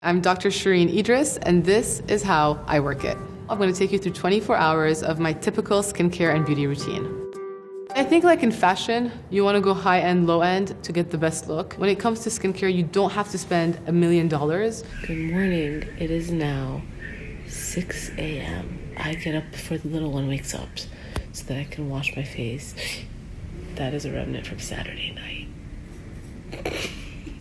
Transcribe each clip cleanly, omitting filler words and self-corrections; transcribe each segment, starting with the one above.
I'm Dr. Shireen Idris, and this is how I work it. I'm going to take you through 24 hours of my typical skincare and beauty routine. I think like in fashion, you want to go high-end, low-end to get the best look. When it comes to skincare, you don't have to spend $1 million. Good morning. It is now 6 a.m. I get up before the little one wakes up so that I can wash my face. That is a remnant from Saturday night.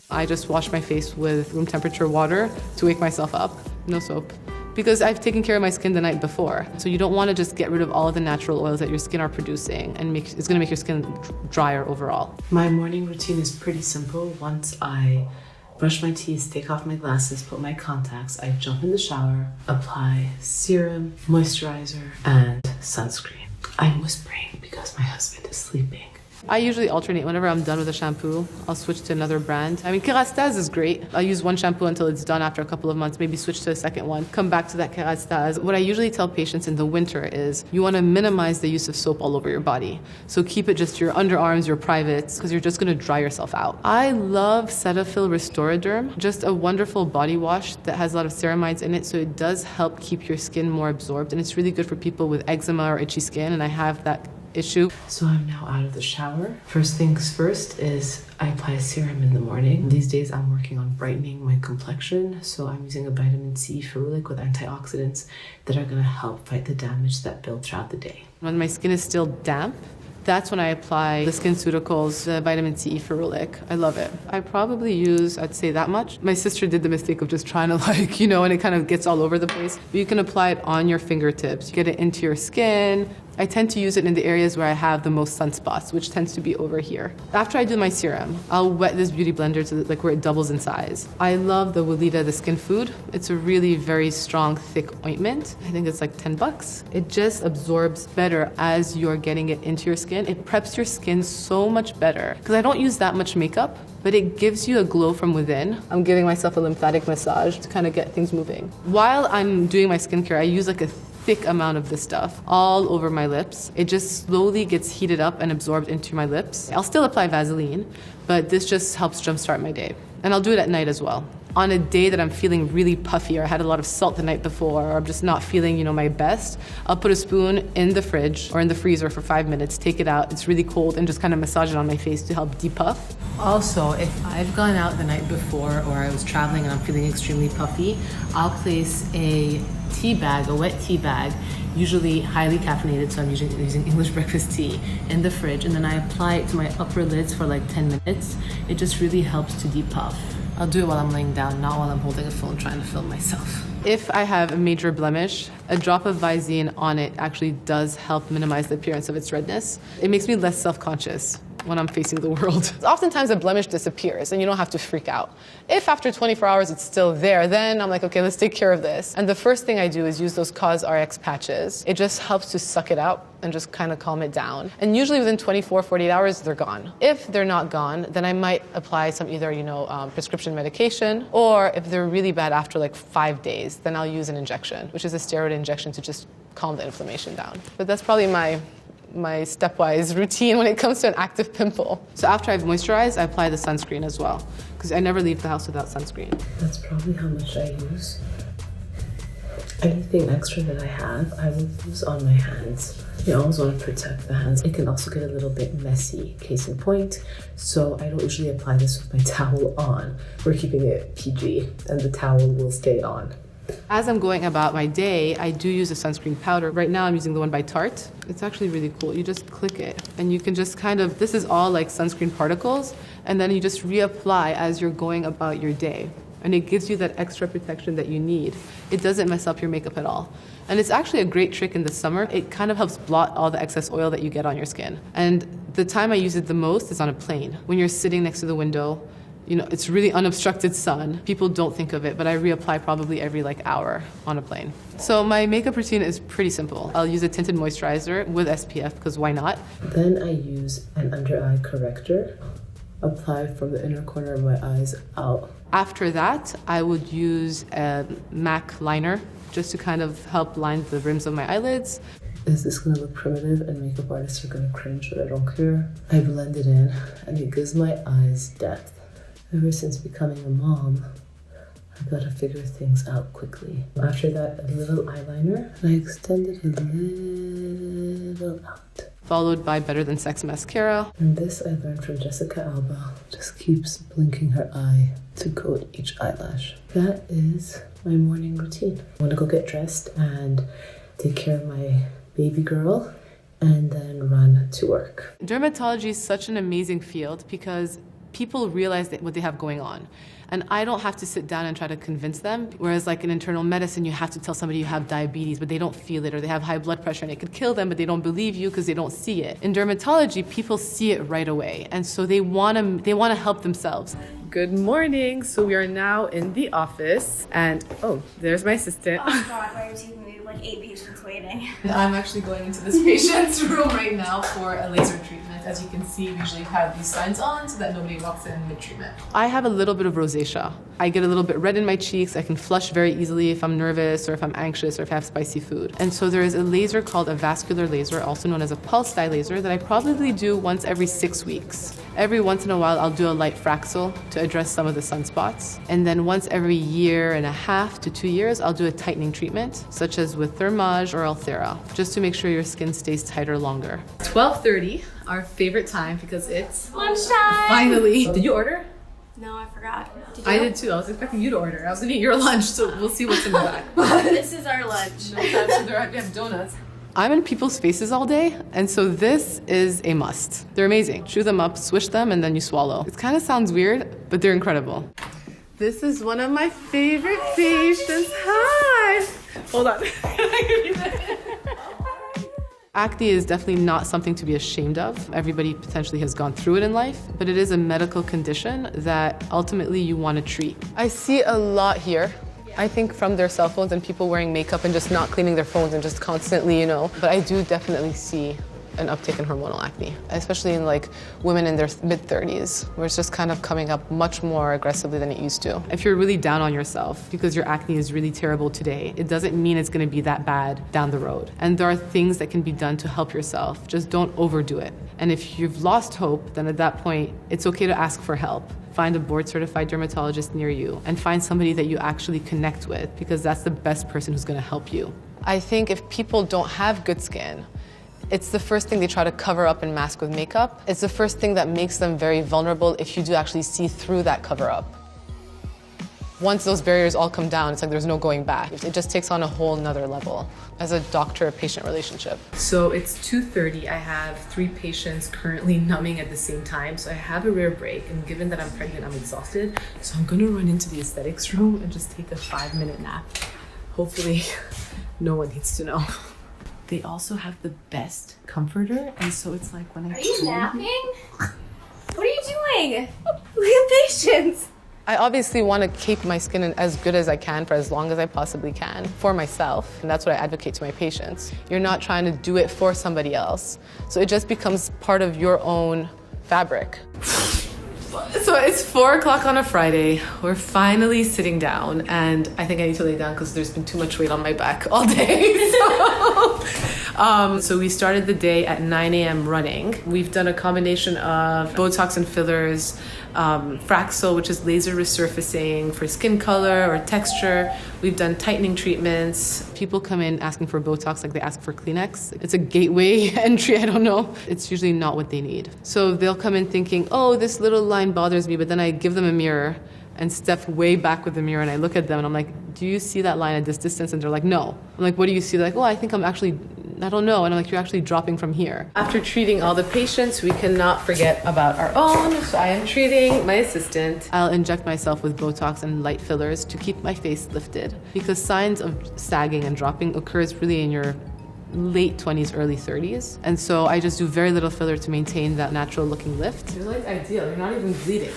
I just wash my face with room temperature water to wake myself up. No soap. Because I've taken care of my skin the night before. So you don't want to just get rid of all of the natural oils that your skin are producing and it's going to make your skin drier overall. My morning routine is pretty simple. Once I brush my teeth, take off my glasses, put my contacts, I jump in the shower, apply serum, moisturizer, and sunscreen. I'm whispering because my husband is sleeping. I usually alternate. Whenever I'm done with a shampoo, I'll switch to another brand. I mean, Kerastase is great. I'll use one shampoo until it's done after a couple of months, maybe switch to a second one, come back to that Kerastase. What I usually tell patients in the winter is you want to minimize the use of soap all over your body. So keep it just your underarms, your privates, because you're just going to dry yourself out. I love Cetaphil Restoraderm, just a wonderful body wash that has a lot of ceramides in it, so it does help keep your skin more absorbed, and it's really good for people with eczema or itchy skin, and I have that issue. So I'm now out of the shower. First things first is I apply a serum in the morning. These days I'm working on brightening my complexion, so I'm using a vitamin C ferulic with antioxidants that are going to help fight the damage that builds throughout the day. When my skin is still damp, that's when I apply the SkinCeuticals, the vitamin C ferulic. I love it. I probably use, I'd say that much. My sister did the mistake of just trying to and it kind of gets all over the place. But you can apply it on your fingertips. You get it into your skin. I tend to use it in the areas where I have the most sunspots, which tends to be over here. After I do my serum, I'll wet this beauty blender to where it doubles in size. I love the Weleda, the Skin Food. It's a really very strong, thick ointment. I think it's like $10. It just absorbs better as you're getting it into your skin. It preps your skin so much better. Because I don't use that much makeup, but it gives you a glow from within. I'm giving myself a lymphatic massage to kind of get things moving. While I'm doing my skincare, I use like a thick amount of this stuff all over my lips. It just slowly gets heated up and absorbed into my lips. I'll still apply Vaseline, but this just helps jumpstart my day. And I'll do it at night as well. On a day that I'm feeling really puffy or I had a lot of salt the night before or I'm just not feeling, my best, I'll put a spoon in the fridge or in the freezer for 5 minutes, take it out, it's really cold, and just kind of massage it on my face to help depuff. Also, if I've gone out the night before or I was traveling and I'm feeling extremely puffy, I'll place a tea bag, a wet tea bag, usually highly caffeinated, so I'm using English breakfast tea, in the fridge, and then I apply it to my upper lids for like 10 minutes. It just really helps to depuff. I'll do it while I'm laying down, not while I'm holding a phone trying to film myself. If I have a major blemish, a drop of Visine on it actually does help minimize the appearance of its redness. It makes me less self-conscious when I'm facing the world. Oftentimes a blemish disappears and you don't have to freak out. If after 24 hours it's still there, then I'm like, okay, let's take care of this. And the first thing I do is use those COSRX patches. It just helps to suck it out and just kind of calm it down. And usually within 24, 48 hours, they're gone. If they're not gone, then I might apply some either, prescription medication, or if they're really bad after like 5 days, then I'll use an injection, which is a steroid injection to just calm the inflammation down. But that's probably my stepwise routine when it comes to an active pimple. So after I've moisturized, I apply the sunscreen as well, because I never leave the house without sunscreen. That's probably how much I use. Anything extra that I have, I will use on my hands. You always want to protect the hands. It can also get a little bit messy, case in point. So I don't usually apply this with my towel on. We're keeping it PG, and the towel will stay on. As I'm going about my day, I do use a sunscreen powder. Right now I'm using the one by Tarte. It's actually really cool. You just click it and you can just this is all like sunscreen particles, and then you just reapply as you're going about your day. And it gives you that extra protection that you need. It doesn't mess up your makeup at all. And it's actually a great trick in the summer. It kind of helps blot all the excess oil that you get on your skin. And the time I use it the most is on a plane. When you're sitting next to the window, it's really unobstructed sun. People don't think of it, but I reapply probably every hour on a plane. So my makeup routine is pretty simple. I'll use a tinted moisturizer with SPF, because why not? Then I use an under eye corrector. Apply from the inner corner of my eyes out. After that, I would use a MAC liner just to kind of help line the rims of my eyelids. Is this gonna look primitive and makeup artists are gonna cringe, but I don't care. I blend it in and it gives my eyes depth. Ever since becoming a mom, I gotta figure things out quickly. After that, a little eyeliner. I extend it a little out. Followed by Better Than Sex mascara. And this I learned from Jessica Alba. Just keeps blinking her eye to coat each eyelash. That is my morning routine. I want to go get dressed and take care of my baby girl and then run to work. Dermatology is such an amazing field because people realize what they have going on. And I don't have to sit down and try to convince them. Whereas like in internal medicine, you have to tell somebody you have diabetes, but they don't feel it, or they have high blood pressure and it could kill them, but they don't believe you because they don't see it. In dermatology, people see it right away. And so they wanna help themselves. Good morning. So we are now in the office and oh, there's my assistant. Oh God, why are you taking me like 8 patients waiting? And I'm actually going into this patient's room right now for a laser treatment. As you can see, we usually have these signs on so that nobody walks in mid-treatment. I have a little bit of rosacea. I get a little bit red in my cheeks. I can flush very easily if I'm nervous or if I'm anxious or if I have spicy food. And so there is a laser called a vascular laser, also known as a pulse dye laser, that I probably do once every 6 weeks. Every once in a while, I'll do a light Fraxel to address some of the sunspots. And then once every 1.5 to 2 years, I'll do a tightening treatment, such as with Thermage or Althera, just to make sure your skin stays tighter longer. 12:30, our favorite time because it's Lunchtime! finally. Did you order? No, I forgot. Did you? I did too. I was expecting you to order. I was gonna eat your lunch, so we'll see what's in the back. This is our lunch. We have donuts. I'm in people's faces all day, and so this is a must. They're amazing. Chew them up, swish them, and then you swallow. It kind of sounds weird, but they're incredible. This is one of my favorite patients. Hi! Hold on. Acne is definitely not something to be ashamed of. Everybody potentially has gone through it in life, but it is a medical condition that ultimately you want to treat. I see a lot here. I think from their cell phones and people wearing makeup and just not cleaning their phones and just constantly, but I do definitely see an uptick in hormonal acne, especially in like women in their mid-30s, where it's just kind of coming up much more aggressively than it used to. If you're really down on yourself because your acne is really terrible today, it doesn't mean it's gonna be that bad down the road. And there are things that can be done to help yourself. Just don't overdo it. And if you've lost hope, then at that point, it's okay to ask for help. Find a board-certified dermatologist near you and find somebody that you actually connect with, because that's the best person who's gonna help you. I think if people don't have good skin, it's the first thing they try to cover up and mask with makeup. It's the first thing that makes them very vulnerable if you do actually see through that cover up. Once those barriers all come down, it's like there's no going back. It just takes on a whole nother level as a doctor-patient relationship. So it's 2:30. I have 3 patients currently numbing at the same time. So I have a rare break, and given that I'm pregnant, I'm exhausted. So I'm gonna run into the aesthetics room and just take a 5-minute nap. Hopefully, no one needs to know. They also have the best comforter, and so it's like when I— Are you napping? What are you doing? We have patients. I obviously want to keep my skin as good as I can for as long as I possibly can for myself, and that's what I advocate to my patients. You're not trying to do it for somebody else, so it just becomes part of your own fabric. So it's 4 o'clock on a Friday. We're finally sitting down, and I think I need to lay down because there's been too much weight on my back all day. So we started the day at 9 a.m. running. We've done a combination of Botox and fillers, Fraxel, which is laser resurfacing for skin color or texture. We've done tightening treatments. People come in asking for Botox like they ask for Kleenex. It's a gateway entry, I don't know. It's usually not what they need. So they'll come in thinking, oh, this little line bothers me, but then I give them a mirror and step way back with the mirror, and I look at them and I'm like, do you see that line at this distance? And they're like, no. I'm like, what do you see? They're like, oh, I think I don't know. And I'm like, you're actually dropping from here. After treating all the patients, we cannot forget about our own. So I am treating my assistant. I'll inject myself with Botox and light fillers to keep my face lifted, because signs of sagging and dropping occurs really in your late 20s, early 30s. And so I just do very little filler to maintain that natural looking lift. You're like ideal, you're not even bleeding.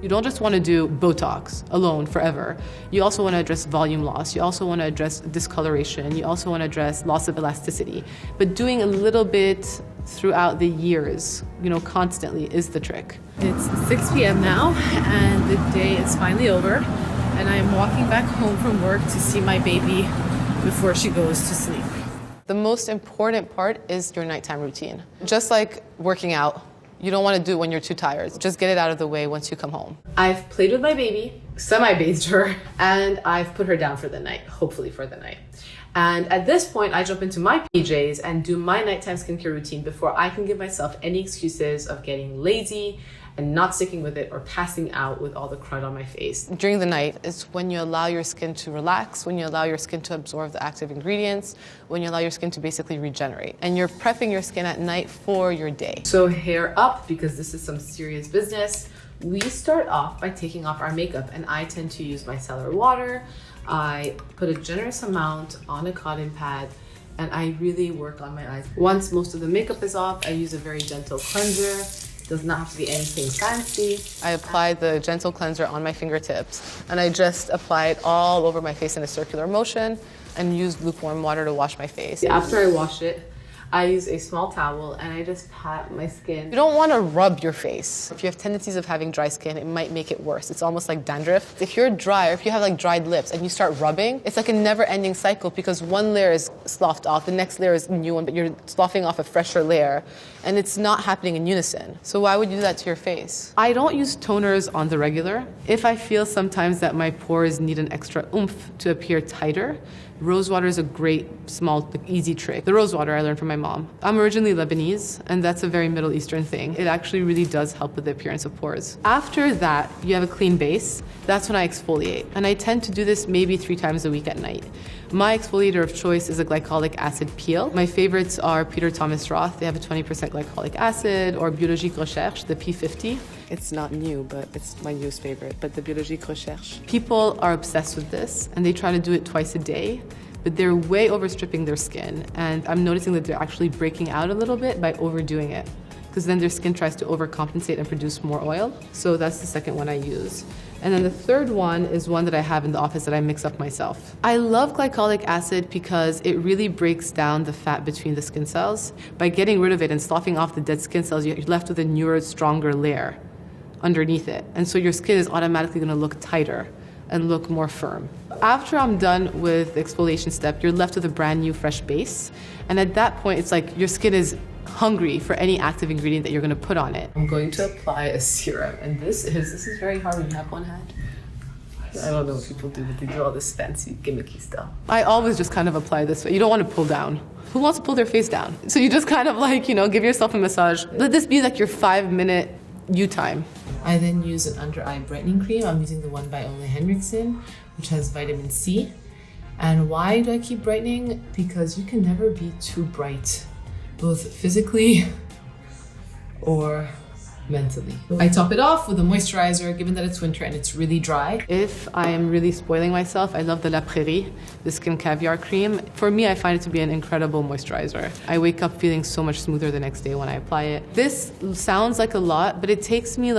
You don't just want to do Botox alone forever. You also want to address volume loss. You also want to address discoloration. You also want to address loss of elasticity. But doing a little bit throughout the years, constantly is the trick. It's 6 p.m. now, and the day is finally over. And I am walking back home from work to see my baby before she goes to sleep. The most important part is your nighttime routine. Just like working out, You don't want to do it when you're too tired. Just get it out of the way once you come home. I've played with my baby, semi-bathed her, and I've put her down for the night, hopefully for the night. And at this point, I jump into my PJs and do my nighttime skincare routine before I can give myself any excuses of getting lazy and not sticking with it or passing out with all the crud on my face. During the night is when you allow your skin to relax, when you allow your skin to absorb the active ingredients, when you allow your skin to basically regenerate. And you're prepping your skin at night for your day. So hair up, because this is some serious business. We start off by taking off our makeup, and I tend to use micellar water. I put a generous amount on a cotton pad, and I really work on my eyes. Once most of the makeup is off, I use a very gentle cleanser. Does not have to be anything fancy. I apply the gentle cleanser on my fingertips, and I just apply it all over my face in a circular motion and use lukewarm water to wash my face. After I wash it, I use a small towel and I just pat my skin. You don't want to rub your face. If you have tendencies of having dry skin, it might make it worse. It's almost like dandruff. If you're dry, or if you have like dried lips and you start rubbing, it's like a never-ending cycle because one layer is sloughed off, the next layer is a new one, but you're sloughing off a fresher layer, and it's not happening in unison. So why would you do that to your face? I don't use toners on the regular. If I feel sometimes that my pores need an extra oomph to appear tighter, rose water is a great, small, easy trick. The rose water I learned from my mom. I'm originally Lebanese, and that's a very Middle Eastern thing. It actually really does help with the appearance of pores. After that, you have a clean base. That's when I exfoliate. And I tend to do this maybe 3 times a week at night. My exfoliator of choice is a glycolic acid peel. My favorites are Peter Thomas Roth. They have a 20% glycolic acid, or Biologique Recherche, the P50. It's not new, but it's my newest favorite, but the Biologique Recherche. People are obsessed with this, and they try to do it twice a day, but they're way overstripping their skin. And I'm noticing that they're actually breaking out a little bit by overdoing it, because then their skin tries to overcompensate and produce more oil. So that's the second one I use. And then the third one is one that I have in the office that I mix up myself. I love glycolic acid because it really breaks down the fat between the skin cells. By getting rid of it and sloughing off the dead skin cells, you're left with a newer, stronger layer underneath it. And so your skin is automatically gonna look tighter and look more firm. After I'm done with the exfoliation step, you're left with a brand new fresh base. And at that point, it's like your skin is hungry for any active ingredient that you're gonna put on it. I'm going to apply a serum, and this is very hard when you have one hand. I don't know what people do, but they do all this fancy gimmicky stuff. I always just kind of apply this way. You don't want to pull down. Who wants to pull their face down? So you just kind of like, give yourself a massage. Let this be like your 5-minute you time. I then use an under eye brightening cream. I'm using the one by Ole Henriksen, which has vitamin C. And why do I keep brightening? Because you can never be too bright, both physically or mentally. I top it off with a moisturizer, given that it's winter and it's really dry. If I am really spoiling myself, I love the La Prairie, the Skin Caviar Cream. For me, I find it to be an incredible moisturizer. I wake up feeling so much smoother the next day when I apply it. This sounds like a lot, but it takes me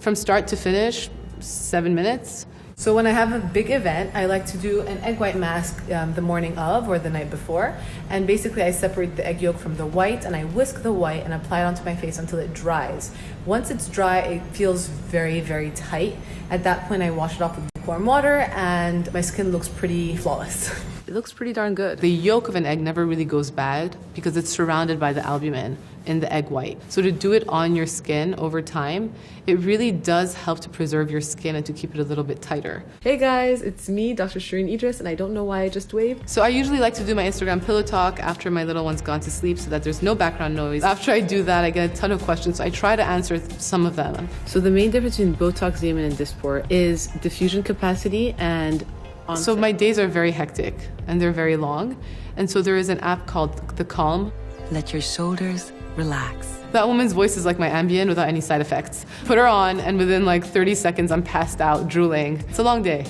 from start to finish, 7 minutes. So when I have a big event, I like to do an egg white mask the morning of or the night before. And basically I separate the egg yolk from the white and I whisk the white and apply it onto my face until it dries. Once it's dry, it feels very, very tight. At that point, I wash it off with lukewarm water and my skin looks pretty flawless. It looks pretty darn good. The yolk of an egg never really goes bad because it's surrounded by the albumin in the egg white. So to do it on your skin over time, it really does help to preserve your skin and to keep it a little bit tighter. Hey guys, it's me, Dr. Shireen Idris, and I don't know why I just waved. So I usually like to do my Instagram pillow talk after my little one's gone to sleep so that there's no background noise. After I do that, I get a ton of questions, so I try to answer some of them. So the main difference between Botox, Xeomin, and Dysport is diffusion capacity and onset. So my days are very hectic and they're very long. And so there is an app called The Calm. Let your shoulders relax. That woman's voice is like my Ambien without any side effects. Put her on and within 30 seconds I'm passed out, drooling. It's a long day.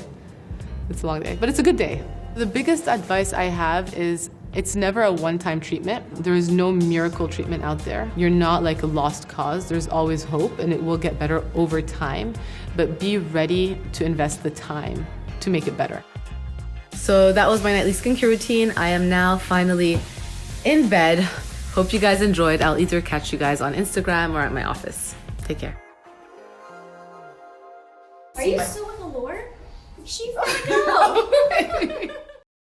It's a long day, but it's a good day. The biggest advice I have is it's never a one-time treatment. There is no miracle treatment out there. You're not like a lost cause. There's always hope and it will get better over time, but be ready to invest the time to make it better. So that was my nightly skincare routine. I am now finally in bed. Hope you guys enjoyed. I'll either catch you guys on Instagram or at my office. Take care. Are you still with the Lord? She's, oh my God.